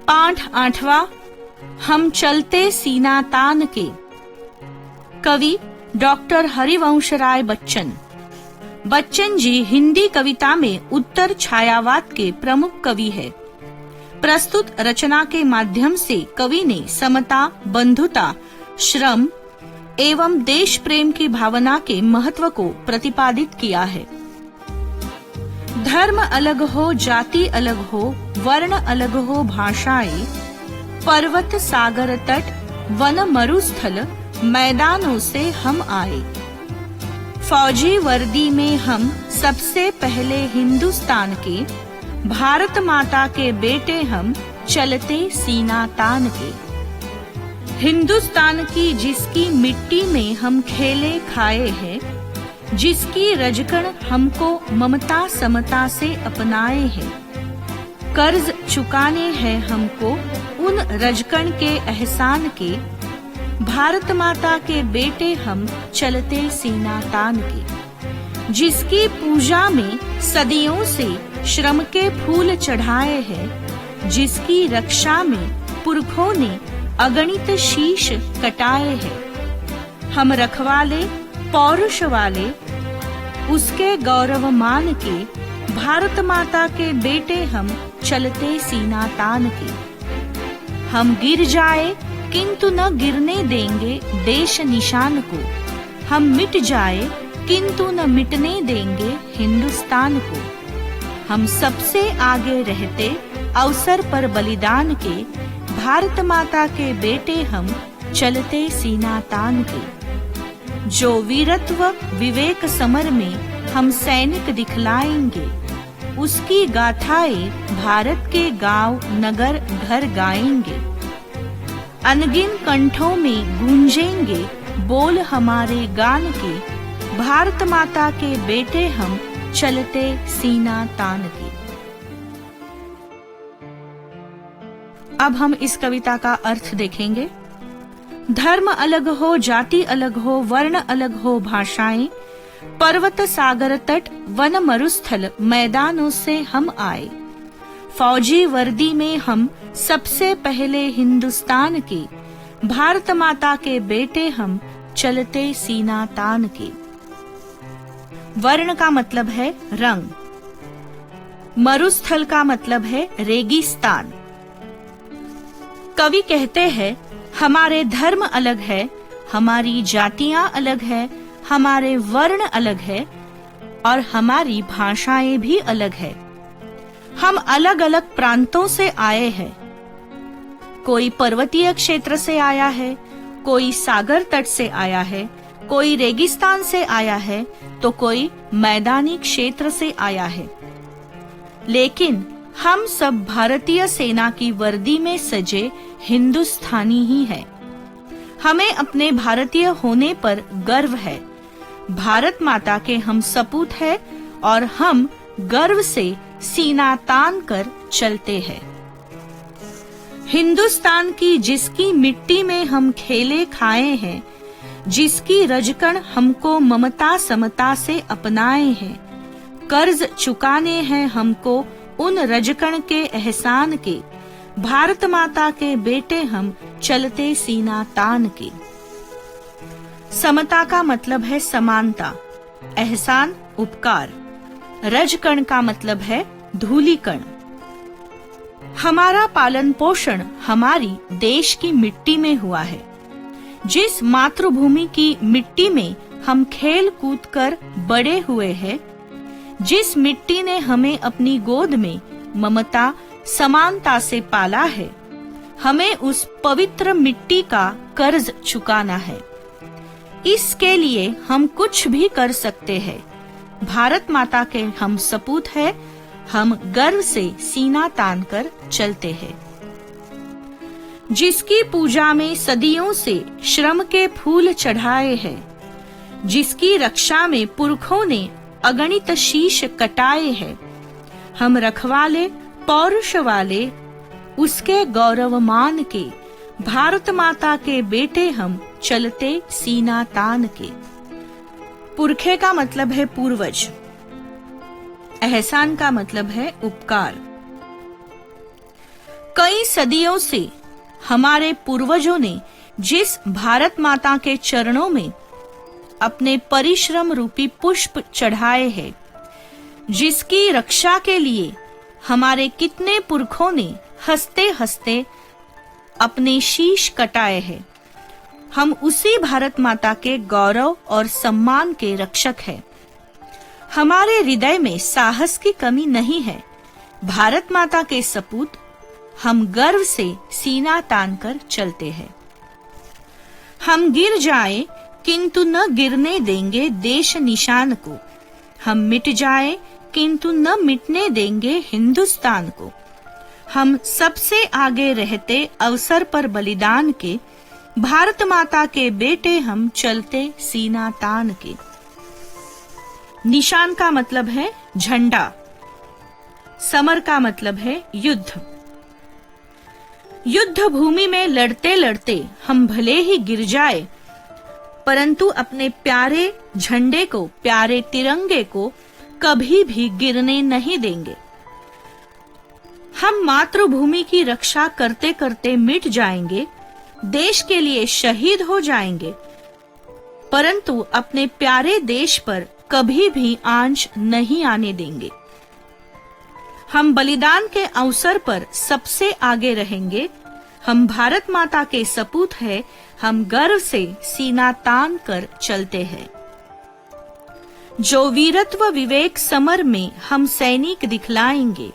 पाठ 8वां। हम चलते सीना तान के। कवि डॉक्टर हरिवंश राय बच्चन। बच्चन जी हिंदी कविता में उत्तर छायावाद के प्रमुख कवि है। प्रस्तुत रचना के माध्यम से कवि ने समता, बंधुता, श्रम एवं देश प्रेम की भावना के महत्व को प्रतिपादित किया है। धर्म अलग हो, जाति अलग हो, वर्ण अलग हो, भाषाएं, पर्वत सागर तट, वन मरुस्थल, मैदानों से हम आए। फौजी वर्दी में हम सबसे पहले हिंदुस्तान के, भारत माता के बेटे हम चलते सीना तान के। हिंदुस्तान की जिसकी मिट्टी में हम खेले खाए हैं, जिसकी रजकण हमको ममता समता से अपनाए हैं, कर्ज चुकाने हैं हमको उन रजकण के एहसान के, भारत माता के बेटे हम चलते सीना तान के। जिसकी पूजा में सदियों से श्रम के फूल चढ़ाए हैं, जिसकी रक्षा में पुरखों ने अगणित शीश कटाए हैं, हम रखवाले पौरुष वाले उसके गौरव मान के, भारत माता के बेटे हम चलते सीना तान के। हम गिर जाए किंतु न गिरने देंगे देश निशान को, हम मिट जाए किंतु न मिटने देंगे हिंदुस्तान को। हम सबसे आगे रहते अवसर पर बलिदान के, भारत माता के बेटे हम चलते सीना तान के। जो वीरत्व विवेक समर में हम सैनिक दिखलाएंगे, उसकी गाथाएं भारत के गांव नगर घर गाएंगे। अनगिन कंठों में गूंजेंगे बोल हमारे गान के, भारत माता के बेटे हम चलते सीना तान के। अब हम इस कविता का अर्थ देखेंगे। धर्म अलग हो, जाति अलग हो, वर्ण अलग हो, भाषाएं, पर्वत सागर तट, वन मरुस्थल, मैदानों से हम आए। फौजी वर्दी में हम सबसे पहले हिंदुस्तान के, भारत माता के बेटे हम चलते सीना तान के। वर्ण का मतलब है रंग। मरुस्थल का मतलब है रेगिस्तान। कवि कहते हैं हमारे धर्म अलग है, हमारी जातियां अलग है, हमारे वर्ण अलग है और हमारी भाषाएं भी अलग है। हम अलग अलग प्रांतों से आए हैं। कोई पर्वतीय क्षेत्र से आया है, कोई सागर तट से आया है, कोई रेगिस्तान से आया है, तो कोई मैदानी क्षेत्र से आया है। लेकिन हम सब भारतीय सेना की वर्दी में सजे हिंदुस्तानी ही हैं। हमें अपने भारतीय होने पर गर्व है। भारत माता के हम सपूत हैं और हम गर्व से सीना तान कर चलते हैं। हिंदुस्तान की जिसकी मिट्टी में हम खेले खाए हैं, जिसकी रजकण हमको ममता समता से अपनाए हैं, कर्ज चुकाने हैं हमको उन रजकण के एहसान के, भारत माता के बेटे हम चलते सीना तान के। समता का मतलब है समानता, एहसान उपकार। रजकण का मतलब है धूलिकण। हमारा पालन पोषण हमारी देश की मिट्टी में हुआ है। जिस मातृभूमि की मिट्टी में हम खेल कूद कर बड़े हुए हैं, जिस मिट्टी ने हमें अपनी गोद में ममता समानता से पाला है, हमें उस पवित्र मिट्टी का कर्ज चुकाना है। इसके लिए हम कुछ भी कर सकते हैं। भारत माता के हम सपूत हैं, हम गर्व से सीना तान कर चलते हैं। जिसकी पूजा में सदियों से श्रम के फूल चढ़ाए हैं, जिसकी रक्षा में पुरखों ने अगणित शीश कटाए हैं, हम रखवाले पौरुष वाले उसके गौरव मान के, भारत माता के बेटे हम चलते सीना तान के। पुरखे का मतलब है पूर्वज। एहसान का मतलब है उपकार। कई सदियों से हमारे पूर्वजों ने जिस भारत माता के चरणों में अपने परिश्रम रूपी पुष्प चढ़ाए हैं, जिसकी रक्षा के लिए हमारे कितने पुरखों ने हंसते हंसते अपने शीश कटाए हैं, हम उसी भारत माता के गौरव और सम्मान के रक्षक हैं। हमारे हृदय में साहस की कमी नहीं है। भारत माता के सपूत हम गर्व से सीना तानकर चलते हैं। हम गिर जाएं किंतु न गिरने देंगे देश निशान को। हम मिट जाएं किंतु न मिटने देंगे हिंदुस्तान को। हम सबसे आगे रहते अवसर पर बलिदान के, भारत माता के बेटे हम चलते सीना तान के। निशान का मतलब है झंडा, समर का मतलब है युद्ध। युद्ध भूमि में लड़ते लड़ते हम भले ही गिर जाए, परंतु अपने प्यारे झंडे को, प्यारे तिरंगे को कभी भी गिरने नहीं देंगे। हम मातृभूमि की रक्षा करते करते मिट जाएंगे, देश के लिए शहीद हो जाएंगे, परंतु अपने प्यारे देश पर कभी भी आंच नहीं आने देंगे। हम बलिदान के अवसर पर सबसे आगे रहेंगे। हम भारत माता के सपूत हैं, हम गर्व से सीना तान कर चलते हैं। जो वीरत्व विवेक समर में हम सैनिक दिखलाएंगे,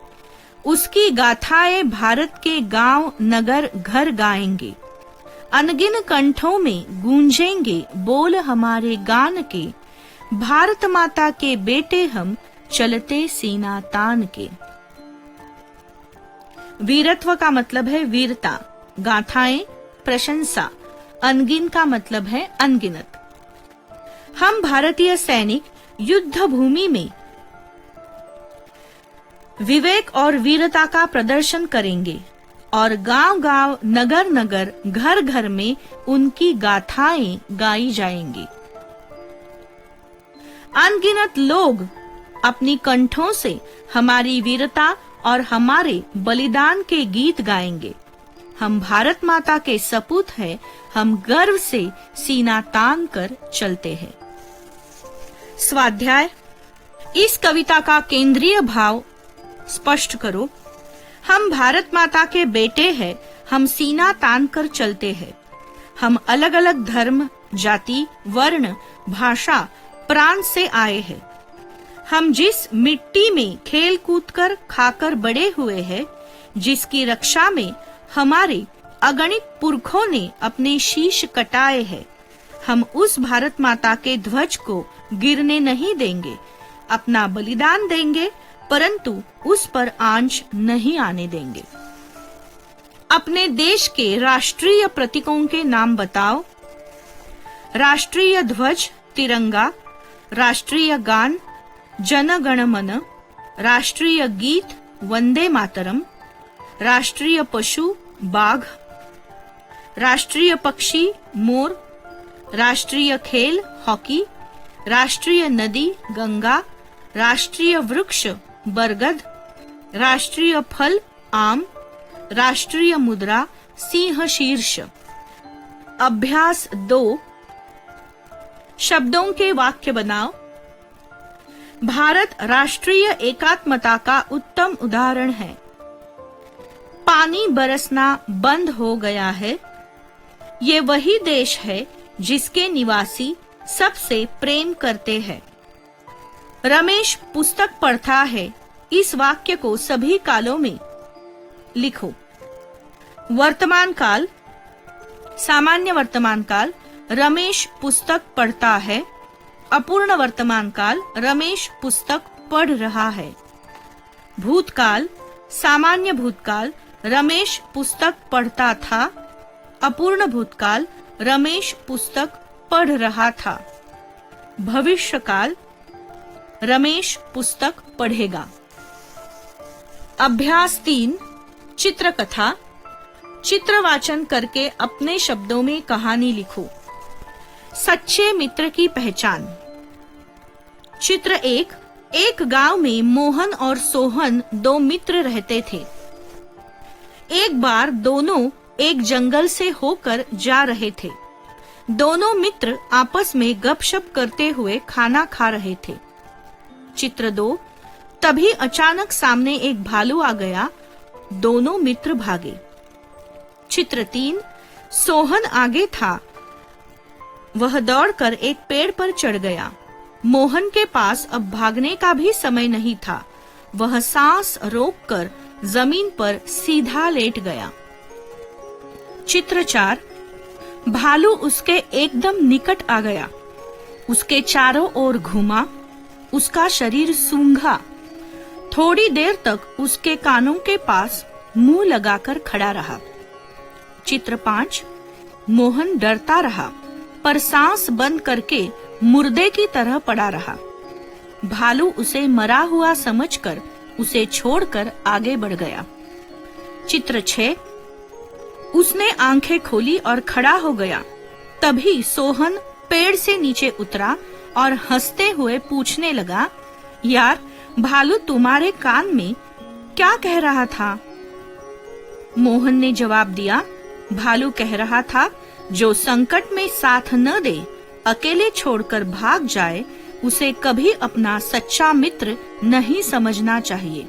उसकी गाथाएं भारत के गांव नगर घर गाएंगे। अनगिन कंठों में गूंजेंगे बोल हमारे गान के, भारत माता के बेटे हम चलते सीना तान के। वीरत्व का मतलब है वीरता, गाथाएं प्रशंसा, अनगिन का मतलब है अनगिनत। हम भारतीय सैनिक युद्ध भूमि में विवेक और वीरता का प्रदर्शन करेंगे और गांव-गांव, नगर-नगर, घर-घर में उनकी गाथाएं गाई जाएंगी। अनगिनत लोग अपनी कंठों से हमारी वीरता और हमारे बलिदान के गीत गाएंगे। हम भारत माता के सपूत हैं, हम गर्व से सीना तान कर चलते हैं। स्वाध्याय। इस कविता का केंद्रीय भाव स्पष्ट करो। हम भारत माता के बेटे हैं, हम सीना तान कर चलते हैं। हम अलग अलग धर्म, जाति, वर्ण, भाषा, प्रांत से आए हैं। हम जिस मिट्टी में खेल कूद कर खाकर बड़े हुए हैं, जिसकी रक्षा में हमारे अगणित पुरखों ने अपने शीश कटाए हैं, हम उस भारत माता के ध्वज को गिरने नहीं देंगे। अपना बलिदान देंगे, परंतु उस पर आंच नहीं आने देंगे। अपने देश के राष्ट्रीय प्रतीकों के नाम बताओ। राष्ट्रीय ध्वज तिरंगा, राष्ट्रीय गान जन गण मन, राष्ट्रीय गीत वंदे मातरम, राष्ट्रीय पशु बाघ, राष्ट्रीय पक्षी मोर, राष्ट्रीय खेल हॉकी, राष्ट्रीय नदी गंगा, राष्ट्रीय वृक्ष बरगद, राष्ट्रीय फल आम, राष्ट्रीय मुद्रा सिंह शीर्ष। अभ्यास 2। शब्दों के वाक्य बनाओ। भारत राष्ट्रीय एकात्मता का उत्तम उदाहरण है। पानी बरसना बंद हो गया है। ये वही देश है जिसके निवासी सबसे प्रेम करते हैं। रमेश पुस्तक पढ़ता है। इस वाक्य को सभी कालों में लिखो। वर्तमान काल, सामान्य वर्तमान काल, रमेश पुस्तक पढ़ता है। अपूर्ण वर्तमान काल, रमेश पुस्तक पढ़ रहा है। भूतकाल, सामान्य भूतकाल, रमेश पुस्तक पढ़ता था। अपूर्ण भूतकाल, रमेश पुस्तक पढ़ रहा था। भविष्यकाल, रमेश पुस्तक पढ़ेगा। अभ्यास 3। चित्रकथा। चित्रवाचन करके अपने शब्दों में कहानी लिखो। सच्चे मित्र की पहचान। चित्र 1। एक गांव में मोहन और सोहन 2 मित्र रहते थे। एक बार दोनों एक जंगल से होकर जा रहे थे। दोनों मित्र आपस में गपशप करते हुए खाना खा रहे थे। चित्र 2। तभी अचानक सामने एक भालू आ गया। दोनों मित्र भागे। चित्र 3। सोहन आगे था। वह दौड़कर एक पेड़ पर चढ़ गया। मोहन के पास अब भागने का भी समय नहीं था। वह सांस रोककर जमीन पर सीधा लेट गया। चित्र 4। भालू उसके एकदम निकट आ गया। उसके चारों ओर घूमा। उसका शरीर सूंघा। थोड़ी देर तक उसके कानों के पास मुंह लगाकर खड़ा रहा। चित्र 5। मोहन डरता रहा, पर सांस बंद करके मुर्दे की तरह पड़ा रहा। भालू उसे मरा हुआ समझकर उसे छोड़कर आगे बढ़ गया। चित्र 6। उसने आंखें खोली और खड़ा हो गया। तभी सोहन पेड़ से नीचे उतरा और हंसते हुए पूछने लगा, यार, भालू तुम्हारे कान में क्या कह रहा था? मोहन ने जवाब दिया, भालू कह रहा था, जो संकट में साथ न दे, अकेले छोड़कर भाग जाए, उसे कभी अपना सच्चा मित्र नहीं समझना चाहिए।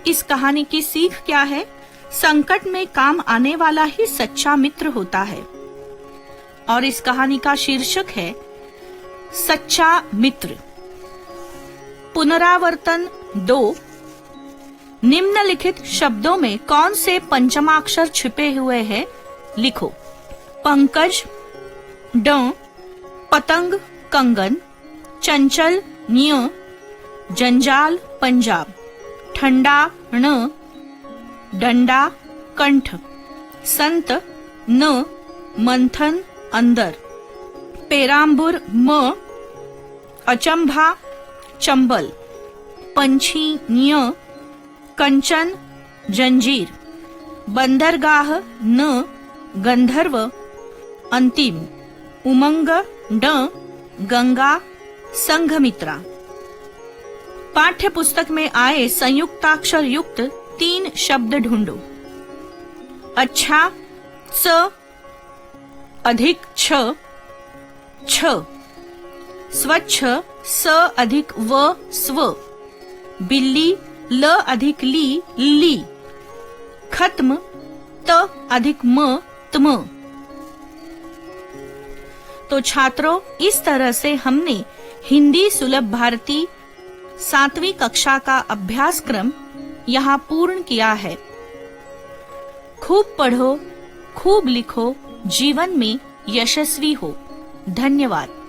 इस कहानी की सीख क्या है? संकट में काम आने वाला ही सच्चा मित्र होता है। और इस कहानी का शीर्षक है सच्चा मित्र। पुनरावर्तन 2। निम्नलिखित शब्दों में कौन से पंचमाक्षर छिपे हुए हैं? लिखो। पंकज, ड, पतंग, कंगन, चंचल, न्य, जंजाल, पंजाब, ठंडा, ण, डंडा, कंठ, संत, न, मंथन, अंदर, पेराम्बुर, म, अचंभा, चंबल, पंछी, न्य, कंचन, जंजीर, बंदरगाह, न, गंधर्व, अंतिम, उमंग, ड, गंगा, संघमित्रा। पाठ्य पुस्तक में आए संयुक्ताक्षर युक्त 3 शब्द ढूंढो। अच्छा, स अधिक छ, छ। स्वच्छ, स अधिक व, स्व। बिल्ली, ल अधिक ली, ली। खत्म, त अधिक म, त्म। तो छात्रों, इस तरह से हमने हिंदी सुलभ भारती 7वीं कक्षा का अभ्यासक्रम यहाँ पूर्ण किया है। खूब पढ़ो, खूब लिखो, जीवन में यशस्वी हो। धन्यवाद।